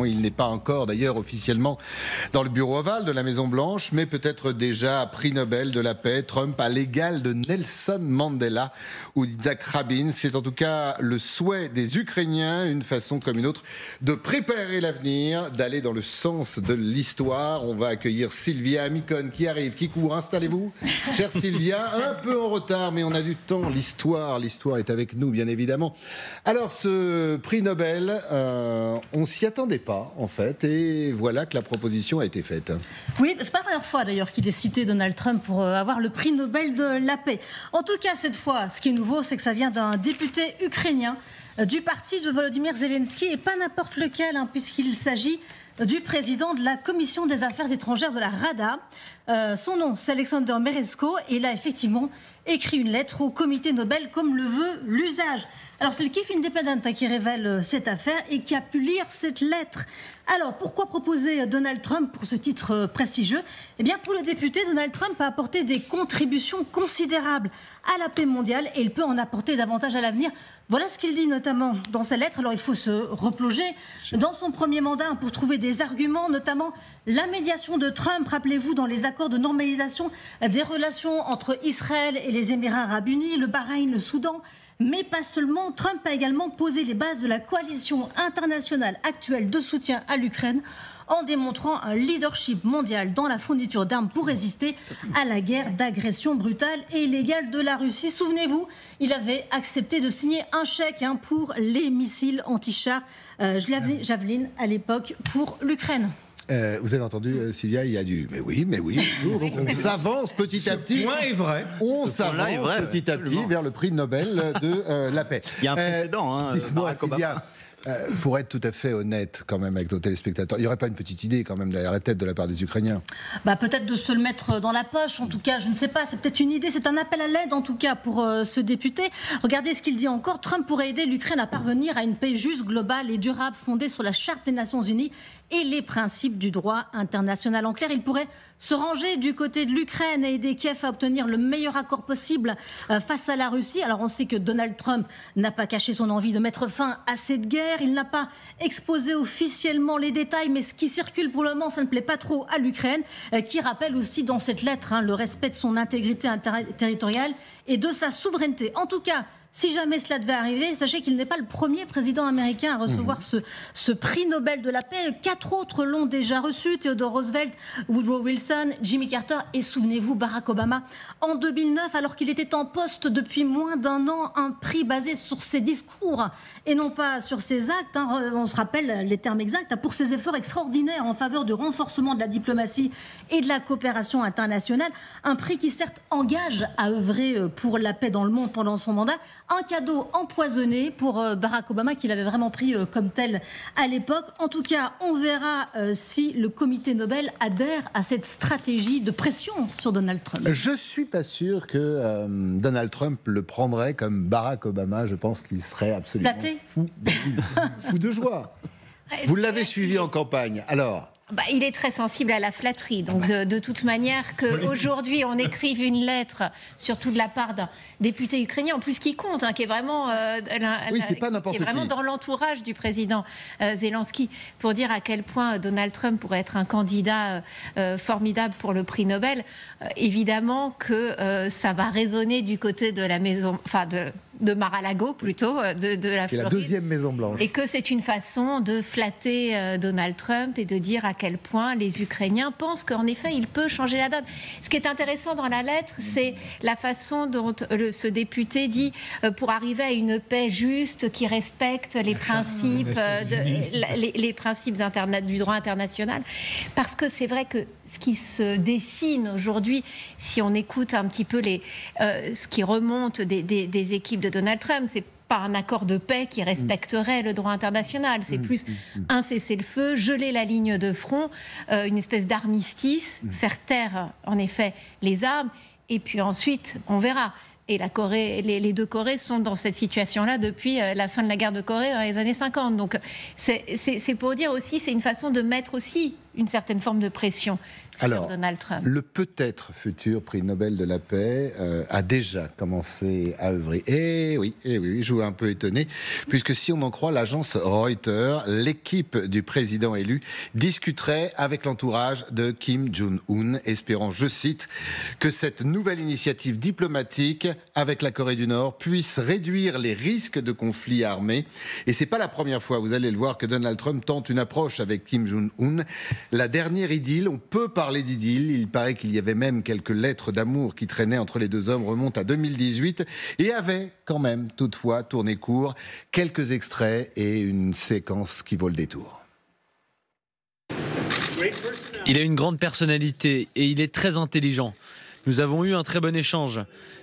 Il n'est pas encore d'ailleurs officiellement dans le bureau ovale de la Maison-Blanche, mais peut-être déjà prix Nobel de la paix, Trump à l'égal de Nelson Mandela ou d'Yitzhak Rabin. C'est en tout cas le souhait des Ukrainiens, une façon comme une autre de préparer l'avenir, d'aller dans le sens de l'histoire. On va accueillir Sylvia Amicone qui arrive, qui court. Installez-vous, chère Sylvia, un peu en retard, mais on a du temps. L'histoire est avec nous, bien évidemment. Alors, ce prix Nobel, on s'y attendait pas, en fait, et voilà que la proposition a été faite. Oui, c'est pas la première fois d'ailleurs qu'il est cité, Donald Trump, pour avoir le prix Nobel de la paix. En tout cas, cette fois, ce qui est nouveau, c'est que ça vient d'un député ukrainien du parti de Volodymyr Zelensky, et pas n'importe lequel, puisqu'il s'agit du président de la Commission des Affaires étrangères de la Rada. Son nom, c'est Alexander Meresko, et il a effectivement écrit une lettre au comité Nobel, comme le veut l'usage. Alors, c'est le Kyiv Independent qui révèle cette affaire et qui a pu lire cette lettre. Alors, pourquoi proposer Donald Trump pour ce titre prestigieux ? Eh bien, pour le député, Donald Trump a apporté des contributions considérables à la paix mondiale et il peut en apporter davantage à l'avenir. Voilà ce qu'il dit notamment dans sa lettre. Alors, il faut se replonger dans son premier mandat pour trouver des arguments, notamment la médiation de Trump, rappelez-vous, dans les accords de normalisation des relations entre Israël et les Émirats arabes unis, le Bahreïn, le Soudan. Mais pas seulement, Trump a également posé les bases de la coalition internationale actuelle de soutien à l'Ukraine en démontrant un leadership mondial dans la fourniture d'armes pour résister à la guerre d'agression brutale et illégale de la Russie. Souvenez-vous, il avait accepté de signer un chèque pour les missiles anti-chars Javelin à l'époque pour l'Ukraine. Vous avez entendu, Sylvia, il y a du mais oui, donc on s'avance petit à petit. Ce point est vrai. On s'avance petit à petit vers le prix Nobel de la paix. Il y a un précédent. Dis-moi, Sylvia, pour être tout à fait honnête quand même avec nos téléspectateurs, il n'y aurait pas une petite idée quand même derrière la tête de la part des Ukrainiens ? Peut-être de se le mettre dans la poche, en tout cas, je ne sais pas, c'est peut-être une idée, c'est un appel à l'aide en tout cas pour ce député. Regardez ce qu'il dit encore, Trump pourrait aider l'Ukraine à parvenir à une paix juste, globale et durable fondée sur la Charte des Nations Unies et les principes du droit international. En clair, il pourrait se ranger du côté de l'Ukraine et aider Kiev à obtenir le meilleur accord possible face à la Russie. Alors on sait que Donald Trump n'a pas caché son envie de mettre fin à cette guerre. Il n'a pas exposé officiellement les détails, mais ce qui circule pour le moment, ça ne plaît pas trop à l'Ukraine, qui rappelle aussi dans cette lettre le respect de son intégrité territoriale et de sa souveraineté. En tout cas, si jamais cela devait arriver, sachez qu'il n'est pas le premier président américain à recevoir ce prix Nobel de la paix. 4 autres l'ont déjà reçu, Theodore Roosevelt, Woodrow Wilson, Jimmy Carter et, souvenez-vous, Barack Obama en 2009, alors qu'il était en poste depuis moins d'un an. Un prix basé sur ses discours et non pas sur ses actes. On se rappelle les termes exacts, pour ses efforts extraordinaires en faveur du renforcement de la diplomatie et de la coopération internationale. Un prix qui certes engage à œuvrer pour la paix dans le monde pendant son mandat. Un cadeau empoisonné pour Barack Obama, qu'il avait vraiment pris comme tel à l'époque. En tout cas, on verra si le comité Nobel adhère à cette stratégie de pression sur Donald Trump. Je ne suis pas sûr que Donald Trump le prendrait comme Barack Obama. Je pense qu'il serait absolument fou de joie. Vous l'avez suivi en campagne, alors ? Il est très sensible à la flatterie, donc de toute manière qu'aujourd'hui on écrive une lettre, surtout de la part d'un député ukrainien, en plus qui compte, qui est vraiment, dans l'entourage du président Zelensky, pour dire à quel point Donald Trump pourrait être un candidat formidable pour le prix Nobel. Évidemment que ça va résonner du côté de la maison, de Mar-a-Lago plutôt, de la Floride. La deuxième Maison Blanche. Et que c'est une façon de flatter Donald Trump et de dire à quel point les Ukrainiens pensent qu'en effet, il peut changer la donne. Ce qui est intéressant dans la lettre, c'est la façon dont ce député dit pour arriver à une paix juste qui respecte les principes, les principes du droit international. Parce que c'est vrai que ce qui se dessine aujourd'hui, si on écoute un petit peu ce qui remonte des équipes de Donald Trump, c'est pas un accord de paix qui respecterait le droit international. C'est plus un cessez-le-feu, geler la ligne de front, une espèce d'armistice, faire taire en effet les armes, et puis ensuite on verra. Et la Corée, les deux Corées sont dans cette situation-là depuis la fin de la guerre de Corée dans les années 50. Donc c'est pour dire aussi, c'est une façon de mettre aussi une certaine forme de pression sur Donald Trump. Le peut-être futur prix Nobel de la paix a déjà commencé à œuvrer. Et oui, je vous ai un peu étonné, puisque si on en croit l'agence Reuters, l'équipe du président élu discuterait avec l'entourage de Kim Jong-un, espérant, je cite, que cette nouvelle initiative diplomatique avec la Corée du Nord puisse réduire les risques de conflits armés. Et c'est pas la première fois, vous allez le voir, que Donald Trump tente une approche avec Kim Jong-un. La dernière idylle, on peut parler d'idylle, il paraît qu'il y avait même quelques lettres d'amour qui traînaient entre les deux hommes, remontent à 2018 et avaient quand même toutefois tourné court. Quelques extraits et une séquence qui vaut le détour. Il a une grande personnalité et il est très intelligent. Nous avons eu un très bon échange.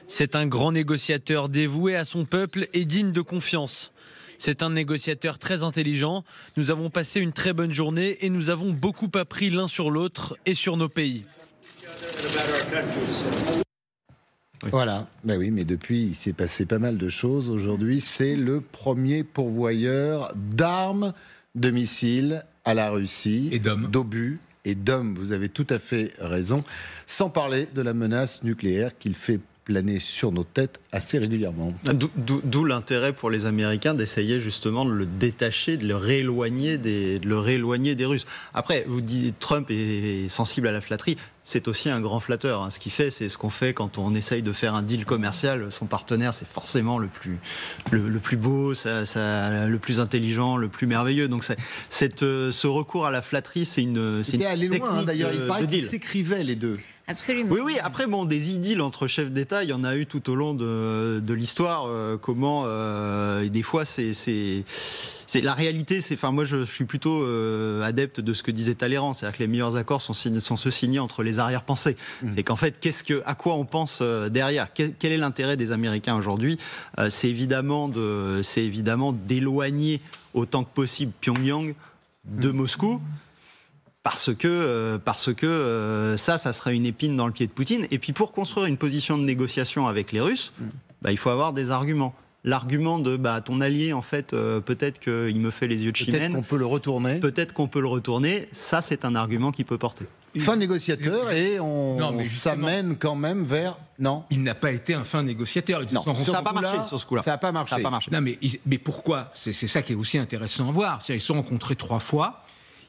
C'est un grand négociateur dévoué à son peuple et digne de confiance. C'est un négociateur très intelligent. Nous avons passé une très bonne journée et nous avons beaucoup appris l'un sur l'autre et sur nos pays. Voilà, ben oui, mais depuis, il s'est passé pas mal de choses. Aujourd'hui, c'est le premier pourvoyeur d'armes, de missiles à la Russie, et d'obus et d'hommes. Vous avez tout à fait raison. Sans parler de la menace nucléaire qu'il fait planer sur nos têtes assez régulièrement. D'où l'intérêt pour les Américains d'essayer justement de le détacher, de le rééloigner des Russes. Après, vous dites Trump est sensible à la flatterie. C'est aussi un grand flatteur. Hein. Ce qu'il fait, c'est ce qu'on fait quand on essaye de faire un deal commercial. Son partenaire, c'est forcément le plus beau, le plus intelligent, le plus merveilleux. Donc ce recours à la flatterie, c'est une technique loin, d'ailleurs, il paraît qu'ils s'écrivaient les deux. Absolument. Oui. Après, des idylles entre chefs d'État, il y en a eu tout au long de l'histoire. Des fois, c'est la réalité. Moi, je suis plutôt adepte de ce que disait Talleyrand, c'est-à-dire que les meilleurs accords sont ceux signés entre les arrière-pensées. C'est qu'en fait, à quoi on pense derrière ? Quel est l'intérêt des Américains aujourd'hui ? C'est évidemment d'éloigner autant que possible Pyongyang de Moscou. Parce que ça serait une épine dans le pied de Poutine. Et puis pour construire une position de négociation avec les Russes, il faut avoir des arguments. L'argument de ton allié, en fait, peut-être qu'il me fait les yeux de chimène. Peut-être qu'on peut le retourner. Peut-être qu'on peut le retourner. Ça, c'est un argument qui peut porter. Fin négociateur et on s'amène quand même vers... Non. Il n'a pas été un fin négociateur. Ça n'a pas marché sur ce coup-là. Ça n'a pas marché. Non, mais pourquoi ? C'est ça qui est aussi intéressant à voir. Ils se sont rencontrés 3 fois.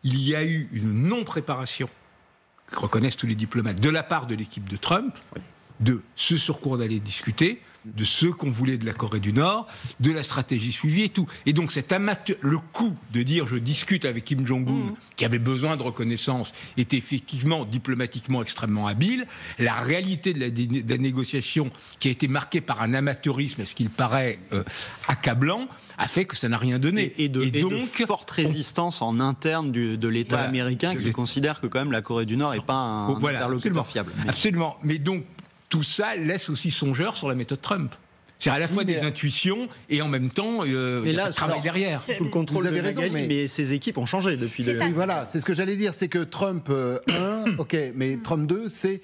Il y a eu une non-préparation, que reconnaissent tous les diplomates, de la part de l'équipe de Trump, de ce sur quoi on allait discuter, de ce qu'on voulait de la Corée du Nord, de la stratégie suivie et tout. Et donc le coup de dire je discute avec Kim Jong-un, qui avait besoin de reconnaissance, est effectivement diplomatiquement extrêmement habile. La réalité de la négociation, qui a été marquée par un amateurisme, à ce qu'il paraît accablant, a fait que ça n'a rien donné. Et donc, forte résistance en interne de l'État américain qui considère que quand même la Corée du Nord n'est pas un interlocuteur fiable. Absolument. Mais donc, tout ça laisse aussi songeur sur la méthode Trump. C'est à la fois des intuitions et en même temps un travail derrière. Sous le contrôle vous avez raison, mais ces équipes ont changé depuis. Voilà, c'est ce que j'allais dire, c'est que Trump 1, ok, mais Trump 2, c'est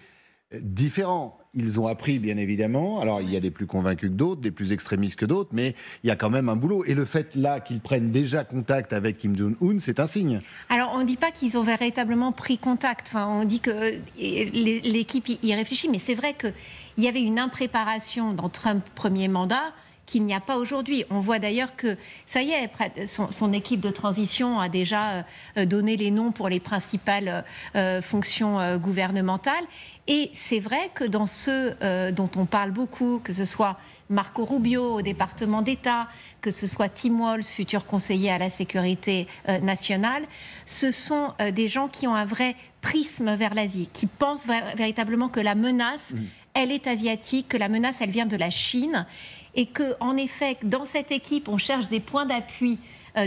différent. Ils ont appris, bien évidemment. Alors, il y a des plus convaincus que d'autres, des plus extrémistes que d'autres, mais il y a quand même un boulot. Et le fait, là, qu'ils prennent déjà contact avec Kim Jong-un, c'est un signe. Alors, on ne dit pas qu'ils ont véritablement pris contact. Enfin, on dit que l'équipe y réfléchit, mais c'est vrai qu'il y avait une impréparation dans Trump premier mandat qu'il n'y a pas aujourd'hui. On voit d'ailleurs que, ça y est, son équipe de transition a déjà donné les noms pour les principales fonctions gouvernementales. Et c'est vrai que dans ceux dont on parle beaucoup, que ce soit Marco Rubio au département d'État, que ce soit Tim Walz, futur conseiller à la sécurité nationale, ce sont des gens qui ont un vrai prisme vers l'Asie, qui pensent véritablement que la menace, elle est asiatique, que la menace, elle vient de la Chine, et que, en effet, dans cette équipe, on cherche des points d'appui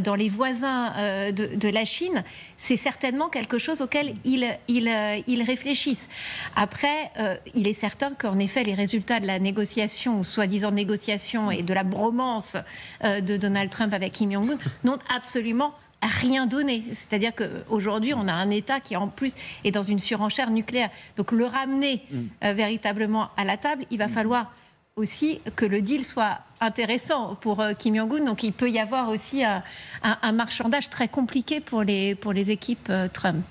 dans les voisins de la Chine. C'est certainement quelque chose auquel ils réfléchissent. Après, il est certain qu'en effet, les résultats de la négociation, ou soi-disant négociation, et de la bromance de Donald Trump avec Kim Jong-un n'ont absolument rien donné. C'est-à-dire qu'aujourd'hui, on a un État qui, en plus, est dans une surenchère nucléaire. Donc, le ramener véritablement à la table, il va falloir aussi que le deal soit intéressant pour Kim Jong-un. Donc, il peut y avoir aussi un marchandage très compliqué pour les équipes Trump.